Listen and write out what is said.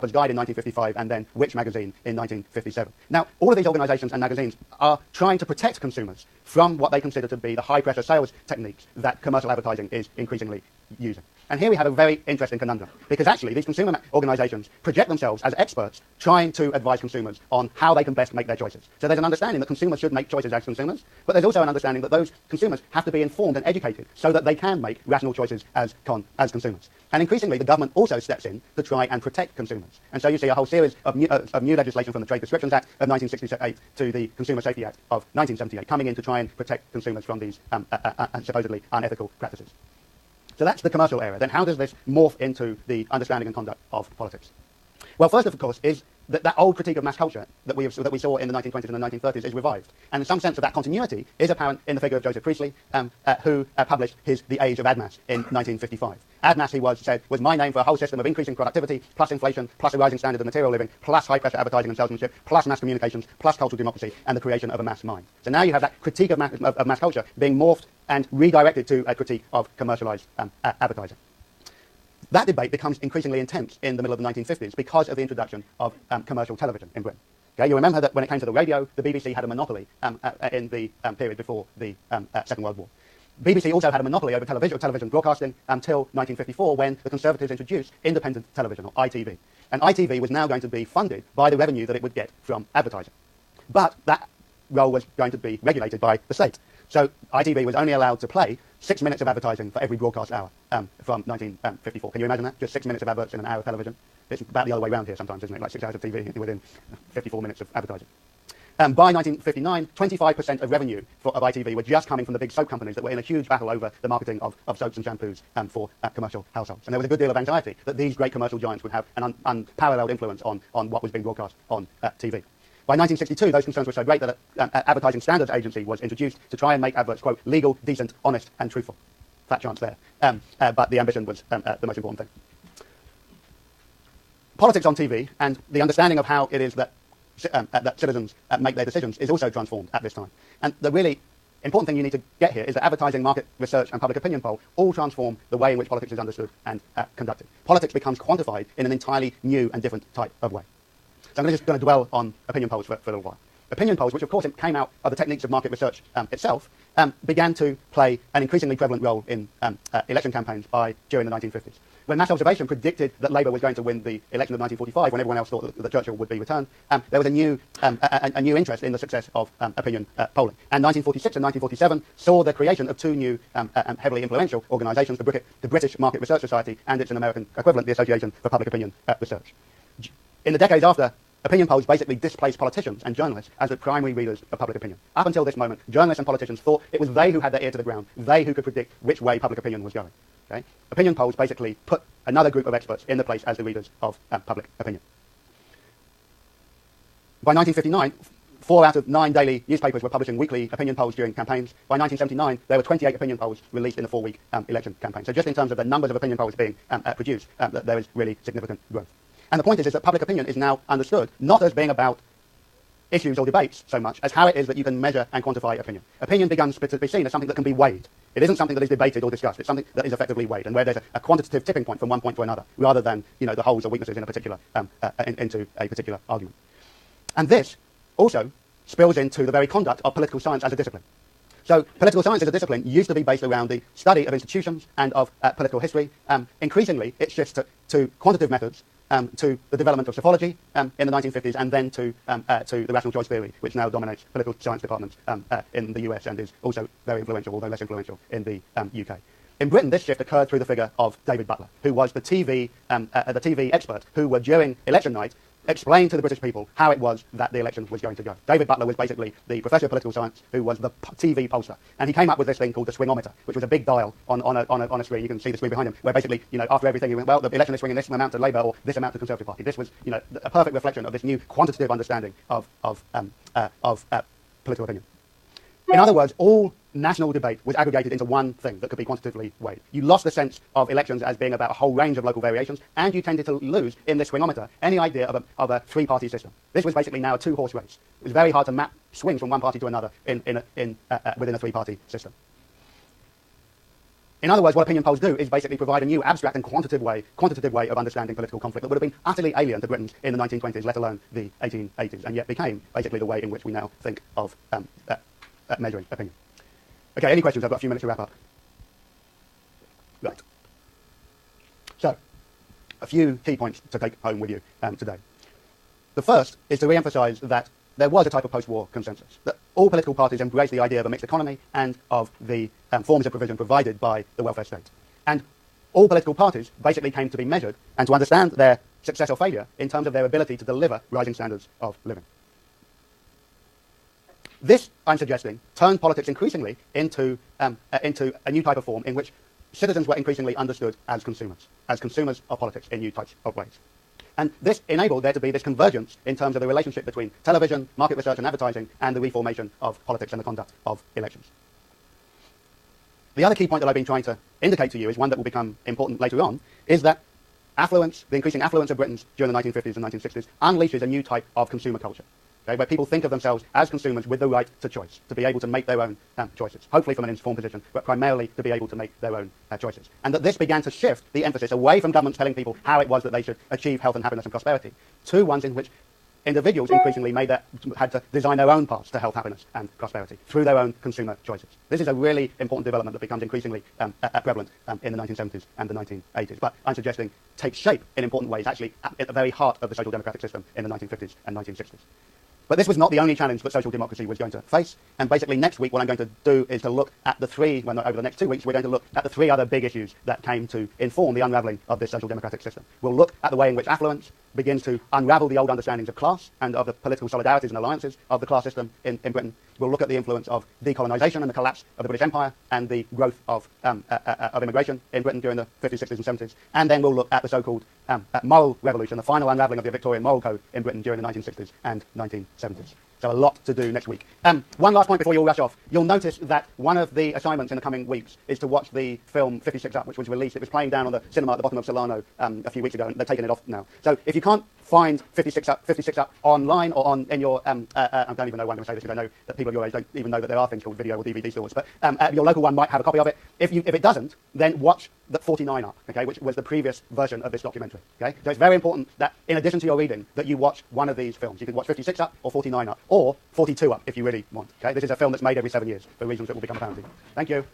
Guide in 1955 and then Which magazine in 1957. Now, all of these organizations and magazines are trying to protect consumers from what they consider to be the high-pressure sales techniques that commercial advertising is increasingly using. And here we have a very interesting conundrum, because actually these consumer organizations project themselves as experts trying to advise consumers on how they can best make their choices. So there's an understanding that consumers should make choices as consumers, but there's also an understanding that those consumers have to be informed and educated so that they can make rational choices as consumers. And increasingly, the government also steps in to try and protect consumers. And so you see a whole series of new legislation, from the Trade Prescriptions Act of 1968 to the Consumer Safety Act of 1978, coming in to try and protect consumers from these supposedly unethical practices. So that's the commercial area. Then how does this morph into the understanding and conduct of politics? Well, first, of course, is that old critique of mass culture that we saw in the 1920s and the 1930s is revived. And in some sense of that continuity is apparent in the figure of Joseph Priestley, who published The Age of AdMass in 1955. AdMass, he said, was my name for a whole system of increasing productivity, plus inflation, plus a rising standard of material living, plus high-pressure advertising and salesmanship, plus mass communications, plus cultural democracy, and the creation of a mass mind. So now you have that critique of mass culture being morphed and redirected to a critique of commercialized advertising. That debate becomes increasingly intense in the middle of the 1950s because of the introduction of commercial television in Britain. Okay, you remember that when it came to the radio, the BBC had a monopoly in the period before the Second World War. BBC also had a monopoly over television broadcasting until 1954, when the Conservatives introduced independent television, or ITV. And ITV was now going to be funded by the revenue that it would get from advertising. But that role was going to be regulated by the state. So ITV was only allowed to play 6 minutes of advertising for every broadcast hour from 1954. Can you imagine that? Just 6 minutes of adverts in an hour of television? It's about the other way around here sometimes, isn't it? Like 6 hours of TV within 54 minutes of advertising. By 1959, 25% of revenue of ITV were just coming from the big soap companies that were in a huge battle over the marketing of soaps and shampoos for commercial households. And there was a good deal of anxiety that these great commercial giants would have an unparalleled influence on what was being broadcast on TV. By 1962, those concerns were so great that an advertising standards agency was introduced to try and make adverts, quote, legal, decent, honest, and truthful. Fat chance there. But the ambition was the most important thing. Politics on TV and the understanding of how it is that citizens make their decisions is also transformed at this time. And the really important thing you need to get here is that advertising, market research, and public opinion poll all transform the way in which politics is understood and conducted. Politics becomes quantified in an entirely new and different type of way. So I'm just going to dwell on opinion polls for a little while. Opinion polls, which of course came out of the techniques of market research itself, began to play an increasingly prevalent role in election campaigns during the 1950s. When mass observation predicted that Labour was going to win the election of 1945, when everyone else thought that Churchill would be returned, there was a new interest in the success of opinion polling. And 1946 and 1947 saw the creation of two new heavily influential organisations, the British Market Research Society and its American equivalent, the Association for Public Opinion Research. In the decades after, opinion polls basically displaced politicians and journalists as the primary readers of public opinion. Up until this moment, journalists and politicians thought it was they who had their ear to the ground, they who could predict which way public opinion was going. Okay? Opinion polls basically put another group of experts in the place as the readers of public opinion. By 1959, 4 out of 9 daily newspapers were publishing weekly opinion polls during campaigns. By 1979, there were 28 opinion polls released in the 4-week election campaign. So just in terms of the numbers of opinion polls being produced, there is really significant growth. And the point is that public opinion is now understood not as being about issues or debates so much as how it is that you can measure and quantify opinion. Opinion begins to be seen as something that can be weighed. It isn't something that is debated or discussed. It's something that is effectively weighed, and where there's a quantitative tipping point from one point to another, rather than the holes or weaknesses in a particular into a particular argument. And this also spills into the very conduct of political science as a discipline. So political science as a discipline used to be based around the study of institutions and of political history. Increasingly, it shifts to quantitative methods, to the development of psephology in the 1950s, and then to the rational choice theory, which now dominates political science departments in the US and is also very influential, although less influential, in the UK. In Britain, this shift occurred through the figure of David Butler, who was the TV expert who would, during election night, explain to the British people how it was that the election was going to go. David Butler was basically the professor of political science who was the TV pollster. And he came up with this thing called the swingometer, which was a big dial on a screen. You can see the screen behind him, where basically, after everything, he went, well, the election is swinging this amount to Labour or this amount to the Conservative Party. This was, a perfect reflection of this new quantitative understanding of political opinion. In other words, all national debate was aggregated into one thing that could be quantitatively weighed. You lost the sense of elections as being about a whole range of local variations, and you tended to lose, in this swingometer, any idea of a three-party system. This was basically now a two-horse race. It was very hard to map swings from one party to another within a three-party system. In other words, what opinion polls do is basically provide a new abstract and quantitative way of understanding political conflict that would have been utterly alien to Britons in the 1920s, let alone the 1880s, and yet became basically the way in which we now think of measuring opinion. Okay, any questions? I've got a few minutes to wrap up. Right. So, a few key points to take home with you today. The first is to re-emphasize that there was a type of post-war consensus, that all political parties embraced the idea of a mixed economy and of the forms of provision provided by the welfare state. And all political parties basically came to be measured and to understand their success or failure in terms of their ability to deliver rising standards of living. This, I'm suggesting, turned politics increasingly into a new type of form in which citizens were increasingly understood as consumers of politics in new types of ways. And this enabled there to be this convergence in terms of the relationship between television, market research and advertising, and the reformation of politics and the conduct of elections. The other key point that I've been trying to indicate to you is one that will become important later on, is that affluence, the increasing affluence of Britons during the 1950s and 1960s, unleashes a new type of consumer culture. Okay, where people think of themselves as consumers with the right to choice, to be able to make their own choices, hopefully from an informed position, but primarily to be able to make their own choices. And that this began to shift the emphasis away from governments telling people how it was that they should achieve health and happiness and prosperity, to ones in which individuals increasingly had to design their own paths to health, happiness and prosperity through their own consumer choices. This is a really important development that becomes increasingly prevalent in the 1970s and the 1980s, but I'm suggesting takes shape in important ways, actually at the very heart of the social democratic system in the 1950s and 1960s. But this was not the only challenge that social democracy was going to face. And basically next week what I'm going to do is to look at over the next 2 weeks, we're going to look at the three other big issues that came to inform the unraveling of this social democratic system. We'll look at the way in which affluence begins to unravel the old understandings of class and of the political solidarities and alliances of the class system in Britain. We'll look at the influence of decolonisation and the collapse of the British Empire and the growth of immigration in Britain during the 50s, 60s and 70s. And then we'll look at the so-called moral revolution, the final unraveling of the Victorian moral code in Britain during the 1960s and 1970s. So a lot to do next week. One last point before you all rush off. You'll notice that one of the assignments in the coming weeks is to watch the film 56 Up, which was released. It was playing down on the cinema at the bottom of Solano a few weeks ago, and they're taking it off now. So if you can't find 56 Up online or in your, I don't even know why I'm going to say this because I know that people of your age don't even know that there are things called video or DVD stores, but your local one might have a copy of it. If it doesn't, then watch the 49 Up, okay, which was the previous version of this documentary. Okay, so it's very important that in addition to your reading, that you watch one of these films. You could watch 56 Up or 49 Up or 42 Up if you really want. Okay, this is a film that's made every 7 years for reasons that will become apparent to you. Thank you.